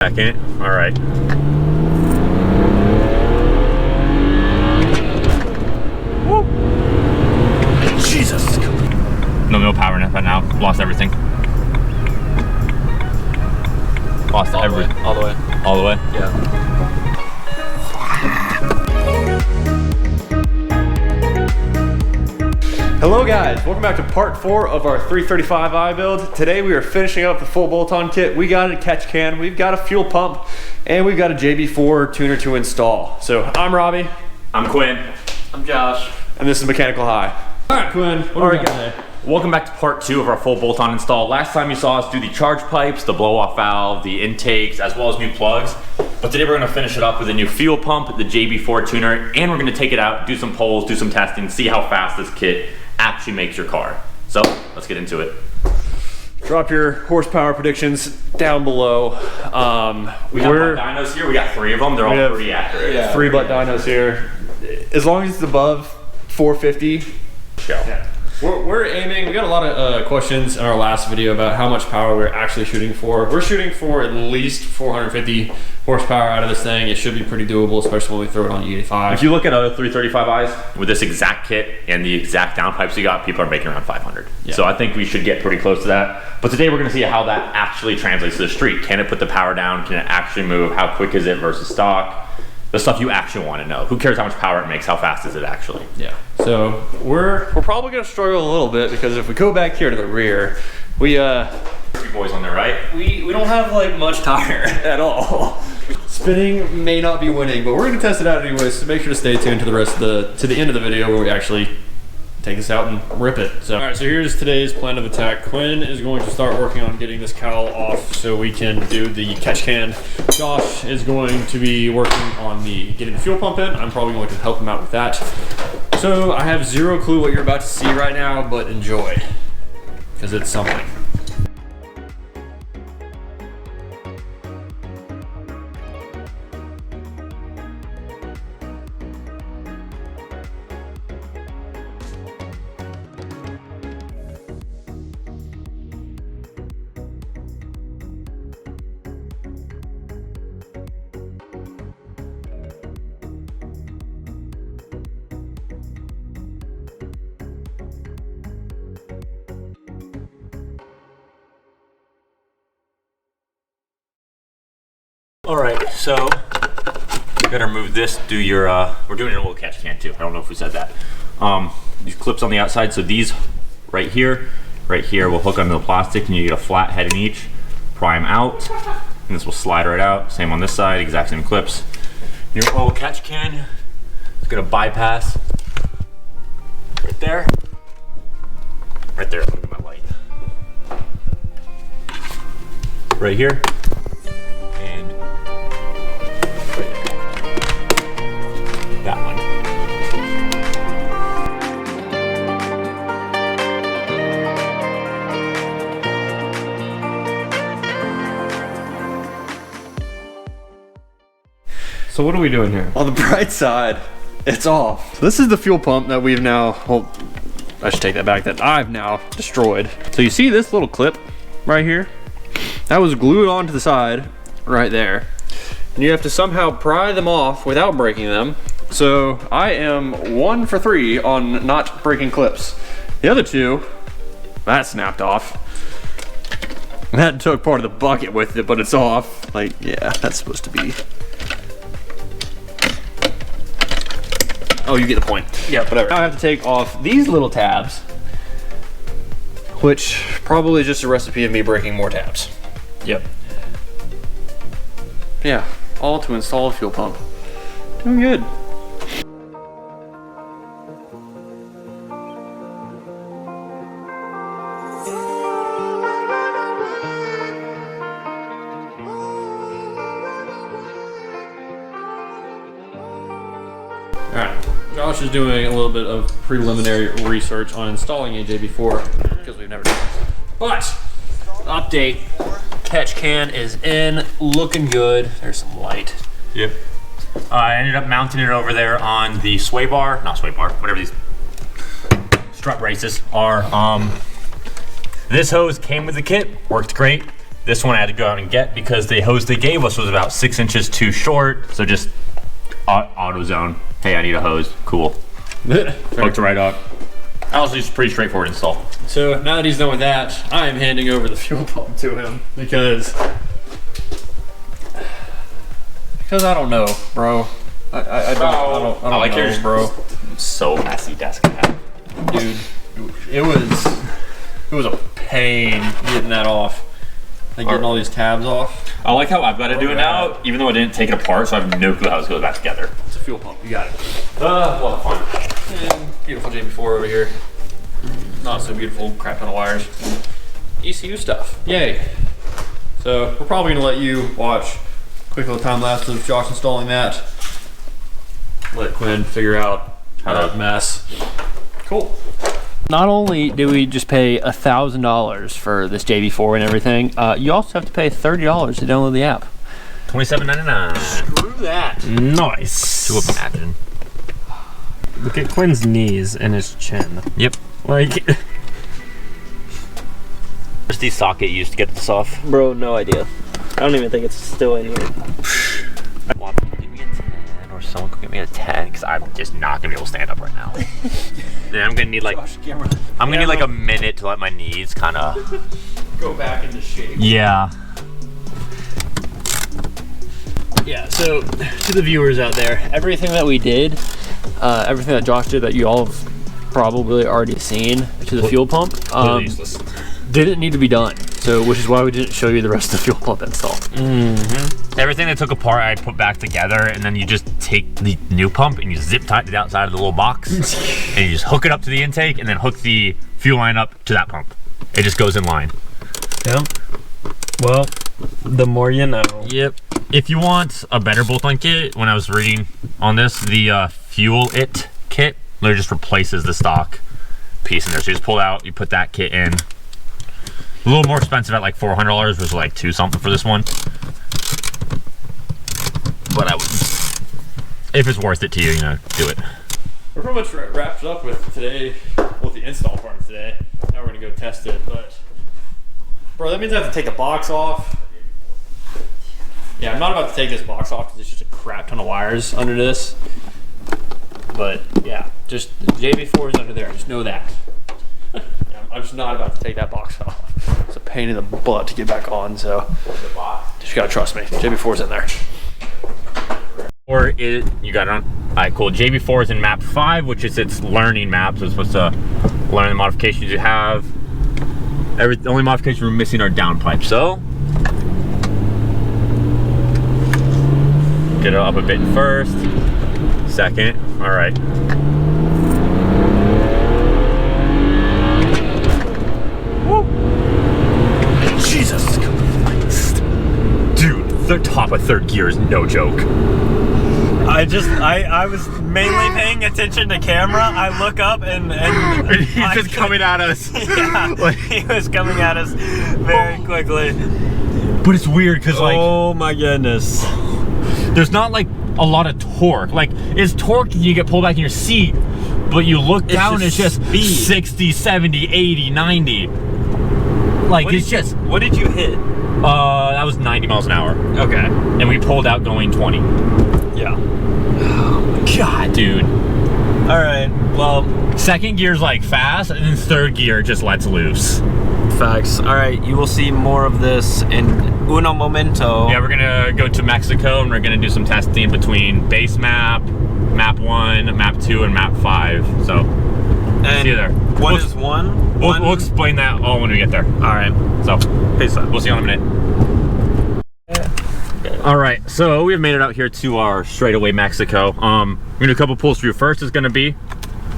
Back in. All right. Woo. Jesus. No power in it right now. Lost everything. Lost everything. All the way. All the way? Yeah. Hello guys, welcome back to part 4 of our 335i build. Today we are finishing up the full bolt-on kit. We got a catch can, we've got a fuel pump, and we've got a JB4 tuner to install. So I'm Robbie. I'm Quinn. I'm Josh. And this is Mechanical High. All right, Quinn. What are we got today? Welcome back to part 2 of our full bolt-on install. Last time you saw us do the charge pipes, the blow-off valve, the intakes, as well as new plugs. But today we're gonna finish it up with a new fuel pump, the JB4 tuner, and we're gonna take it out, do some polls, do some testing, see how fast this kit actually makes your car. So let's get into it. Drop your horsepower predictions down below. We got dynos here. We got 3 of them. They're all pretty accurate. Yeah, 3 butt dynos here. As long as it's above 450. Yeah. We're aiming, we got a lot of questions in our last video about how much power we're actually shooting for. We're shooting for at least 450 horsepower out of this thing. It should be pretty doable, especially when we throw it on E85. If you look at other 335i's with this exact kit and the exact downpipes we got, people are making around 500. Yeah. So I think we should get pretty close to that. But today we're gonna see how that actually translates to the street. Can it put the power down? Can it actually move? How quick is it versus stock? The stuff you actually want to know. Who cares how much power it makes? How fast is it actually? Yeah. So we're probably gonna struggle a little bit because if we go back here to the rear, we boys on there, right? We don't have like much tire at all. Spinning may not be winning, but we're gonna test it out anyways. So make sure to stay tuned to the rest of the end of the video where we actually take this out and rip it. So, all right, so here's today's plan of attack. Quinn is going to start working on getting this cowl off so we can do the catch can. Josh is going to be working on getting the fuel pump in. I'm probably going to help him out with that. So I have zero clue what you're about to see right now, but enjoy, because it's something. All right, so you gotta remove this, do your, we're doing a little catch can too. I don't know if we said that. These clips on the outside, so these right here will hook onto the plastic and you get a flat head in each. Pry them out, and this will slide right out. Same on this side, exact same clips. Your little catch can is gonna bypass right there. Right there, look at my light. Right here. That one. So what are we doing here? On the bright side, it's off. This is the fuel pump that we've now, well, I should take that back, that I've now destroyed. So you see this little clip right here? That was glued onto the side right there. And you have to somehow pry them off without breaking them. So I am 1 for 3 on not breaking clips. The other 2, that snapped off. That took part of the bucket with it, but it's off. Like, yeah, that's supposed to be. Oh, you get the point. Yeah, whatever. Now I have to take off these little tabs, which probably is just a recipe of me breaking more tabs. Yep. Yeah, all to install a fuel pump. Doing good. Alright, Josh is doing a little bit of preliminary research on installing a JB4 because we've never done it. But, update, catch can is in, looking good. There's some light. Yep. I ended up mounting it over there on the sway bar, not sway bar, whatever these strut braces are. This hose came with the kit, worked great. This one I had to go out and get because the hose they gave us was about 6 inches too short. So just AutoZone. Hey, I need a hose. Cool. Hooked right up. Honestly, it's pretty straightforward install. So now that he's done with that, I am handing over the fuel pump to him because I don't know, bro. I don't like know, yours, bro. So messy desk I have. Dude, it was a pain getting that off. Like getting all these tabs off. I like how I've got to do it now, even though I didn't take it apart, so I have no clue how this goes back together. It's a fuel pump. You got it. Well, fun. And beautiful JB4 over here. Not so beautiful, crap ton of wires. ECU stuff. Yay. So we're probably gonna let you watch a quick little time lapse of Josh installing that. Let Quinn figure out how to mess. Cool. Not only do we just pay $1,000 for this JB4 and everything, you also have to pay $30 to download the app. $27.99. Screw that. Nice. To imagine. Look at Quinn's knees and his chin. Yep. Like, Where's the socket used to get this off? Bro, no idea. I don't even think it's still in here. Give me a 10, or someone could give me a 10, because I'm just not gonna be able to stand up right now. Yeah, I'm gonna need like a minute to let my knees kind of Go back into shape. Yeah. Yeah, so to the viewers out there, everything that we did, everything that Josh did that you all have probably already seen to the fuel pump, Useless. didn't need to be done. So, which is why we didn't show you the rest of the fuel pump install. Everything that took apart, I put back together, and then you just take the new pump and you zip tie it to the outside of the little box, and you just hook it up to the intake, and then hook the fuel line up to that pump. It just goes in line. yeah. Well, the more you know. Yep. If you want a better bolt-on kit, when I was reading on this, the Fuel It kit literally just replaces the stock piece in there. So you just pull it out, you put that kit in. A little more expensive at like $400, was like $2 something for this one. But I would, if it's worth it to you, you know, do it. We're pretty much wrapped up with today, with the install part of today. Now we're gonna go test it, but bro, that means I have to take the box off. Yeah, I'm not about to take this box off because there's just a crap ton of wires under this. But yeah, just JB4 is under there. Just know that. Yeah, I'm just not about to take that box off. It's a pain in the butt to get back on, so just gotta trust me. JB4's in there. Or you got it on. All right, cool. JB4 is in map 5, which is its learning map. So it's supposed to learn the modifications you have. The only modification we're missing are downpipes. So get it up a bit first. Second. All right. Woo. Jesus Christ. Dude, the top of third gear is no joke. I was mainly paying attention to camera. I look up and He's just coming at us. Yeah, he was coming at us very quickly. But it's weird because like, Oh my goodness. there's not like a lot of torque. Like, it's torque and you get pulled back in your seat, but you look down, it's just speed. 60, 70, 80, 90. Like, What did you hit? that was 90 miles an hour. Okay. And we pulled out going 20. Yeah. God, dude. All right. Well, Second gear's like fast, and then third gear just lets loose. facts. All right. You will see more of this in uno momento. Yeah, we're gonna go to Mexico, and we're gonna do some testing between base map, map 1, map 2, and map 5. So, And see you there. What is one? We'll explain that all when we get there. All right. So, Peace out. we'll see you in a minute. All right, so we've made it out here to our straightaway Mexico. We're gonna do a couple pulls for you. First is gonna be,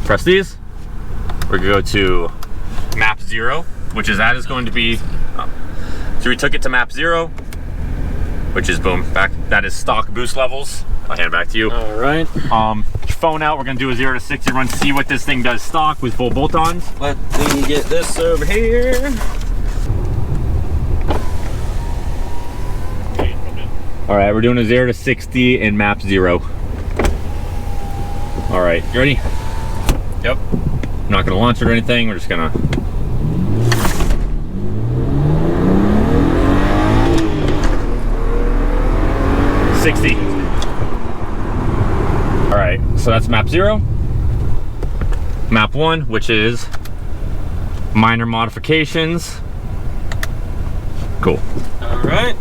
press these. We're gonna go to map 0, which is going to be, so we took it to map 0, which is boom, back. That is stock boost levels. I'll hand it back to you. All right. Get your phone out. We're gonna do a 0 to 60 run, see what this thing does stock with full bolt-ons. Let me get this over here. All right, we're doing a 0 to 60 in map 0. All right, you ready? Yep. I'm not gonna launch it or anything. We're just gonna. 60. All right, so that's map 0. Map 1, which is minor modifications. Cool. All right.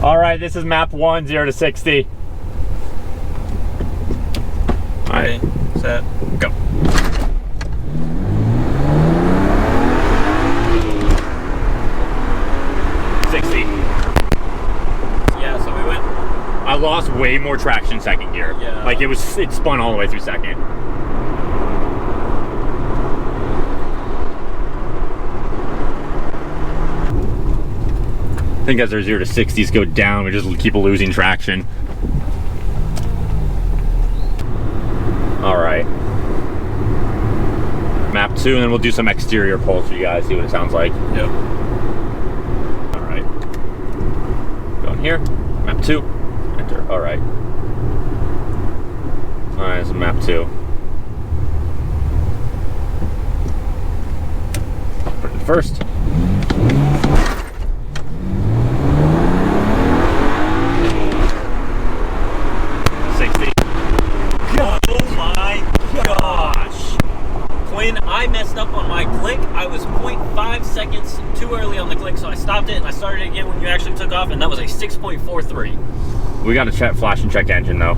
All right, this is map 1, 0 to 60. All right, set, go. yeah, so we went. I lost way more traction second gear. Yeah. Like it spun all the way through second. I think as our 0 to 60s go down, we just keep losing traction. All right. Map 2, and then we'll do some exterior pulls for you guys, see what it sounds like. Yep. All right. Going here. Map 2. Enter. All right. All right, so map 2. Put it first. When I messed up on my click, I was 0.5 seconds too early on the click, so I stopped it and I started it again when you actually took off, and that was a 6.43. We got to check flash and check engine though.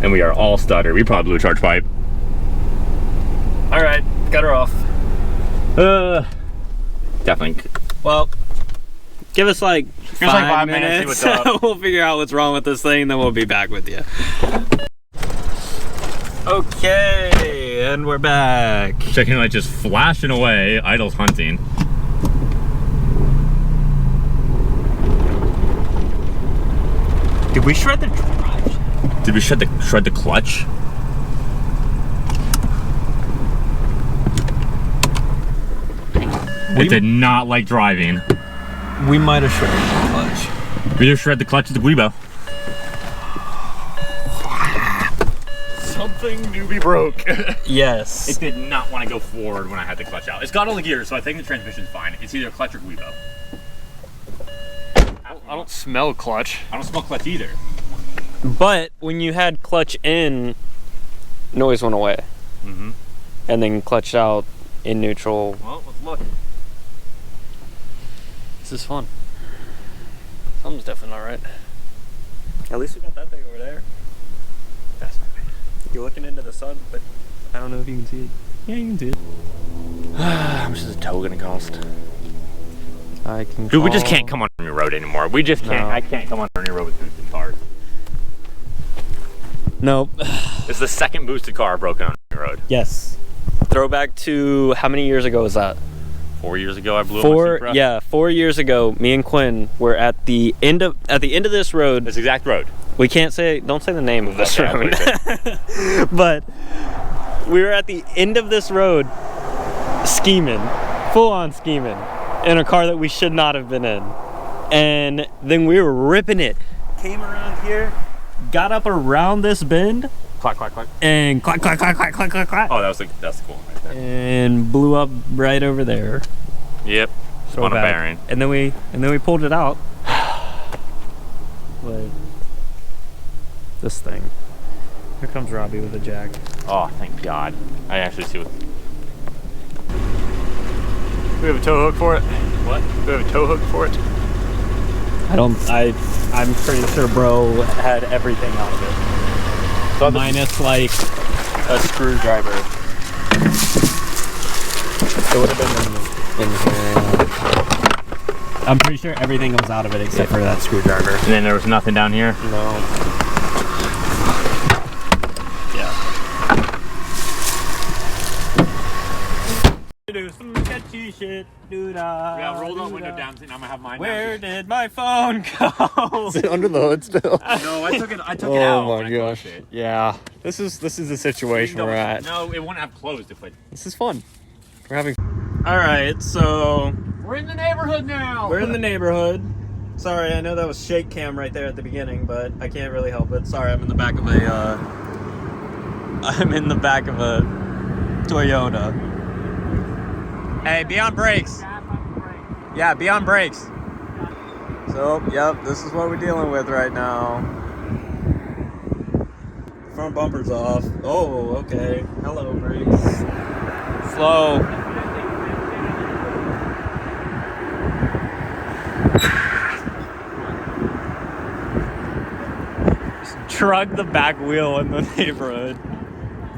And we are all stutter. We probably blew a charge pipe. All right, got her off. Definitely. Well, Give us like like 5 5 minutes, minutes. see what's up. We'll figure out what's wrong with this thing, then we'll be back with you. Okay, and we're back. Checking light just flashing away. Idle's hunting. Did we shred the drive? Did we shred the clutch? It did not like driving. We might have shredded the clutch. We just shred the clutch of the Guibo. Something newbie broke. Yes. It did not want to go forward when I had the clutch out. It's got all the gears, so I think the transmission's fine. It's either clutch or Guibo. I don't smell clutch. I don't smell clutch either. But when you had clutch in, noise went away. Mm-hmm. And then clutch out in neutral. Well, let's look. This is fun. Something's definitely not right. At least we got that thing over there. That's not right. You're looking into the sun, but I don't know if you can see it. Yeah, you can see it. How much is a tow gonna cost? I can. Dude, we just can't come on your road anymore. We just can't. No. I can't come on your road with boosted cars. Nope. It's the second boosted car broken on your road. Yes. Throwback to how many years ago was that? 4 years ago, I blew up my Supra. Yeah, 4 years ago. Me and Quinn were at the end of this road. This exact road. We can't say. Don't say the name of this Okay, I'll road. put it But we were at the end of this road, scheming, full on scheming, in a car that we should not have been in. And then we were ripping it. Came around here, got up around this bend, Clack, clack, clack. and clack, clack, clack, clack, clack, clack, clack. Oh, that's the cool one right there. And blew up right over there. Yep. On a Throwback. bearing. And then we pulled it out. But this thing. Here comes Robbie with a jack. Oh, thank God. I actually see what. We have a tow hook for it. What? We have a tow hook for it. I'm pretty sure bro had everything out of it. So Minus like a screwdriver. It would have been in here. I'm pretty sure everything was out of it except for that screwdriver. And then there was nothing down here. No. Do some sketchy shit. Yeah, roll that window down, and I'm gonna have mine. Where did my phone go? Is it under the hood still? No, I took it out. Oh when my I gosh. closed it. Yeah. This is the situation we're at. No, it wouldn't have closed if it. This is fun. We're having. All right, so We're in the neighborhood now. we're in the neighborhood. Sorry, I know that was shake cam right there at the beginning, but I can't really help it. Sorry, I'm in the back of I'm in the back of a Toyota. Hey, be on brakes. Yeah, be on brakes. So, yep, this is what we're dealing with right now. Front bumper's off. Oh, okay. Hello, brakes. Slow. Drug the back wheel in the neighborhood.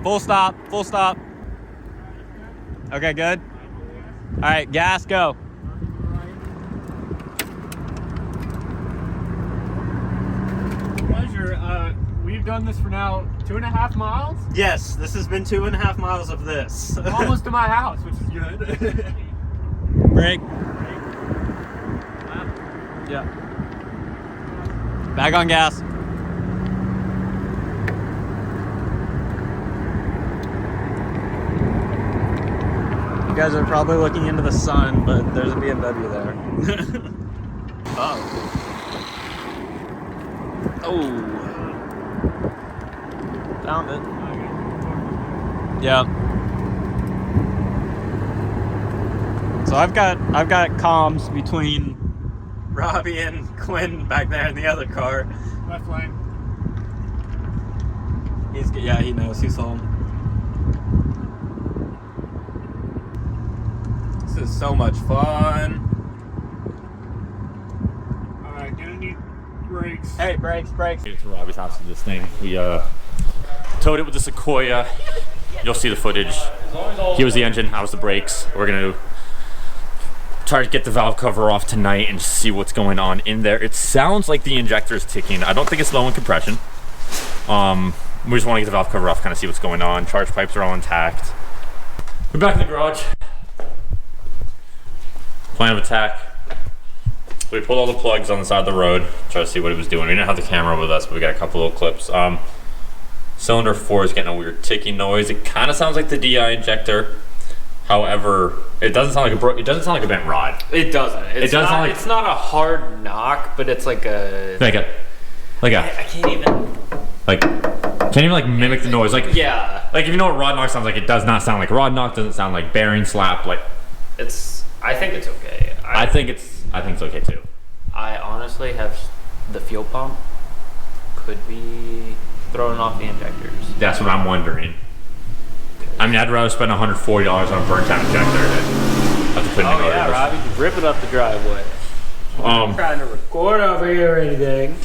Full stop, full stop. Okay, good. All right, gas, go. Pleasure. We've done this for now 2.5 miles. Yes, this has been 2.5 miles of this. Almost to my house, which is good. Brake. Yeah. Back on gas. You guys are probably looking into the sun, but there's a BMW there. Oh. Oh. Found it. Yeah. So I've got comms between Robbie and Quinn back there in the other car. Left lane. Yeah, he knows. He's home. This is so much fun. Alright, gonna need brakes. Hey, brakes. To Robbie's house with this thing. We towed it with the Sequoia. You'll see the footage. Here was the engine. How was the brakes? We're gonna try to get the valve cover off tonight and see what's going on in there. It sounds like the injector is ticking. I don't think it's low in compression. We just want to get the valve cover off, kind of see what's going on. Charge pipes are all intact. We're back in the garage. Plan of attack. We pulled all the plugs on the side of the road, try to see what it was doing. We didn't have the camera with us, but we got a couple little clips. Cylinder 4 is getting a weird ticking noise. It kind of sounds like the DI injector. However, it doesn't sound like a bent rod. It doesn't. It doesn't sound like, It's not a hard knock, but it's like a. I can't even. can't even like mimic the noise. Like, Yeah. like if you know what rod knock sounds like, it does not sound like rod knock. Doesn't sound like bearing slap. Like, I think it's okay. I think it's okay too. I honestly have the fuel pump. Could be throwing off the injectors. That's what I'm wondering. I mean, I'd rather spend $140 on a burnt out injector than have to put in new motors. Robbie, you rip it up the driveway. I'm trying to record over here or anything.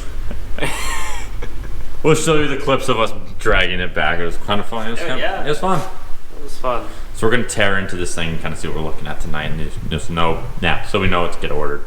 We'll show you the clips of us dragging it back. It was kind of fun. It was fun. It was fun. So we're gonna tear into this thing and kind of see what we're looking at tonight, and just know, so we know what to get ordered.